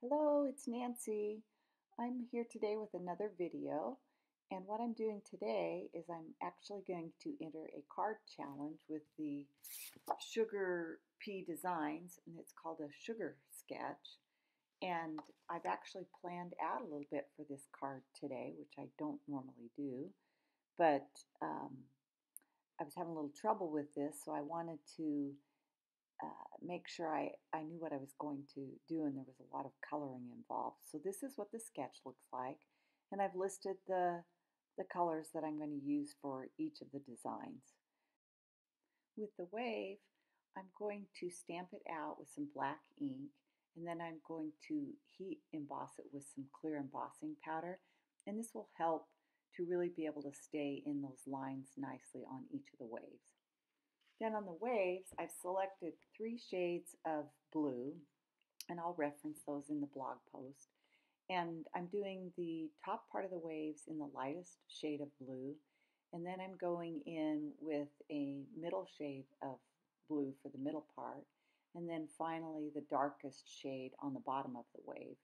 Hello, it's Nancy. I'm here today with another video, and what I'm doing today is I'm actually going to enter a card challenge with the Sugar Pea Designs, and it's called a sugar sketch. And I've actually planned out a little bit for this card today, which I don't normally do, but I was having a little trouble with this, so I wanted to make sure I knew what I was going to do, and there was a lot of coloring involved. So this is what the sketch looks like, and I've listed the colors that I'm going to use for each of the designs. With the wave, I'm going to stamp it out with some black ink, and then I'm going to heat emboss it with some clear embossing powder, and this will help to really be able to stay in those lines nicely on each of the waves. Then on the waves, I've selected 3 shades of blue, and I'll reference those in the blog post. And I'm doing the top part of the waves in the lightest shade of blue, and then I'm going in with a middle shade of blue for the middle part, and then finally the darkest shade on the bottom of the wave.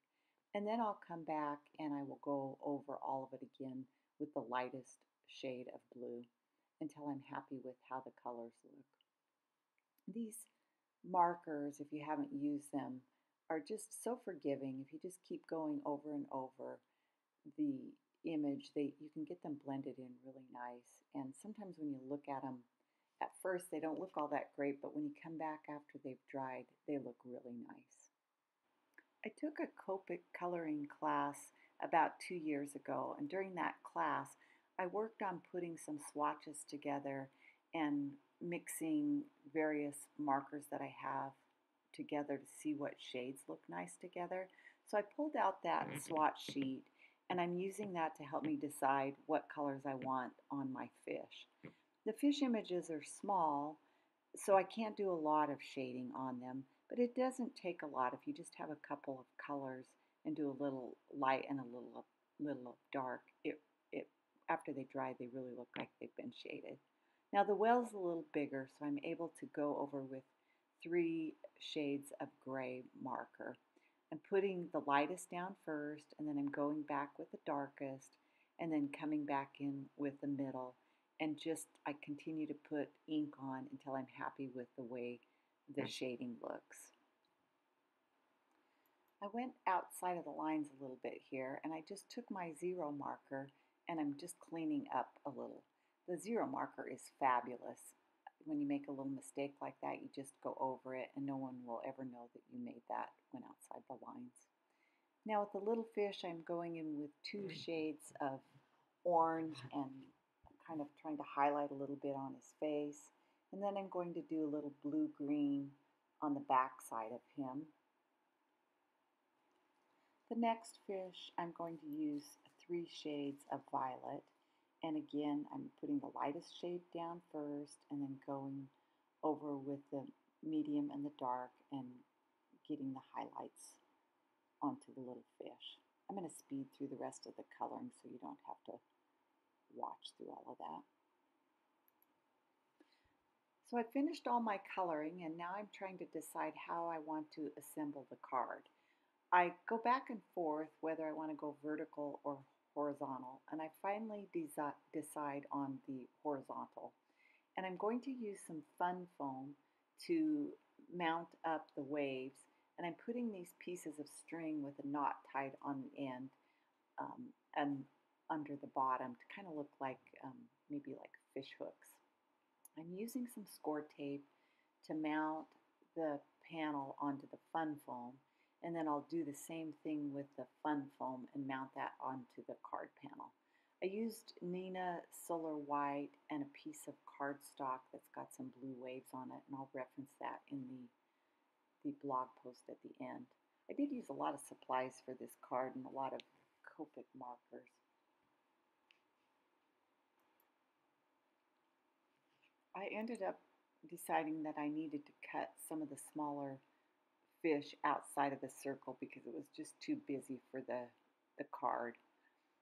And then I'll come back and I will go over all of it again with the lightest shade of blue until I'm happy with how the colors look. These markers, if you haven't used them, are just so forgiving. If you just keep going over and over the image, you can get them blended in really nice. And sometimes when you look at them at first, they don't look all that great, but when you come back after they've dried, they look really nice. I took a Copic coloring class about 2 years ago, and during that class, I worked on putting some swatches together and mixing various markers that I have together to see what shades look nice together. So I pulled out that swatch sheet, and I'm using that to help me decide what colors I want on my fish. The fish images are small, so I can't do a lot of shading on them, but it doesn't take a lot. If you just have a couple of colors and do a little light and a little of dark, it after they dry, they really look like they've been shaded. Now the well's a little bigger, so I'm able to go over with 3 shades of gray marker. I'm putting the lightest down first, and then I'm going back with the darkest, and then coming back in with the middle, and just I continue to put ink on until I'm happy with the way the shading looks. I went outside of the lines a little bit here, and I just took my zero marker and I'm just cleaning up a little. The zero marker is fabulous. When you make a little mistake like that, you just go over it and no one will ever know that you made that when outside the lines. Now with the little fish, I'm going in with 2 shades of orange and kind of trying to highlight a little bit on his face. And then I'm going to do a little blue-green on the back side of him. The next fish, I'm going to use 3 shades of violet. And again, I'm putting the lightest shade down first and then going over with the medium and the dark and getting the highlights onto the little fish. I'm going to speed through the rest of the coloring so you don't have to watch through all of that. So I finished all my coloring, and now I'm trying to decide how I want to assemble the card. I go back and forth whether I want to go vertical or horizontal, and I finally decide on the horizontal. And I'm going to use some fun foam to mount up the waves, and I'm putting these pieces of string with a knot tied on the end and under the bottom to kind of look like maybe like fish hooks. I'm using some score tape to mount the panel onto the fun foam, and then I'll do the same thing with the fun foam and mount that onto the card panel. I used Neenah Solar White and a piece of cardstock that's got some blue waves on it, and I'll reference that in the blog post at the end. I did use a lot of supplies for this card and a lot of Copic markers. I ended up deciding that I needed to cut some of the smaller fish outside of the circle because it was just too busy for the card.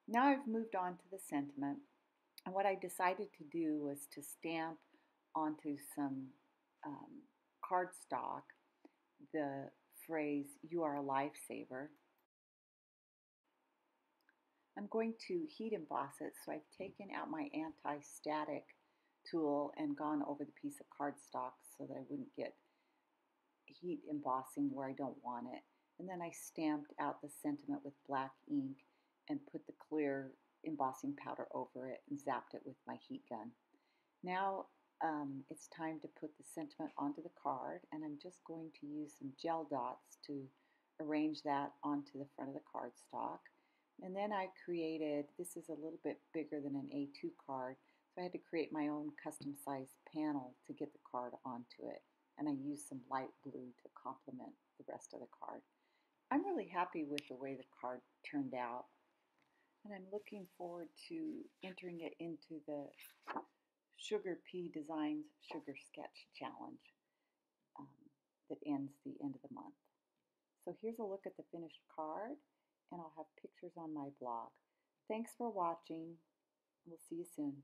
Now I've moved on to the sentiment, and what I decided to do was to stamp onto some cardstock the phrase, "You are a lifesaver." I'm going to heat emboss it, so I've taken out my anti-static tool and gone over the piece of cardstock so that I wouldn't get heat embossing where I don't want it. And then I stamped out the sentiment with black ink and put the clear embossing powder over it and zapped it with my heat gun. Now it's time to put the sentiment onto the card, and I'm just going to use some gel dots to arrange that onto the front of the cardstock. And then I created, this is a little bit bigger than an A2 card, so I had to create my own custom sized panel to get the card onto it. And I used some light blue to complement the rest of the card. I'm really happy with the way the card turned out, and I'm looking forward to entering it into the Sugar Pea Designs Sugar Sketch Challenge um, that ends the end of the month. So here's a look at the finished card, and I'll have pictures on my blog. Thanks for watching. We'll see you soon.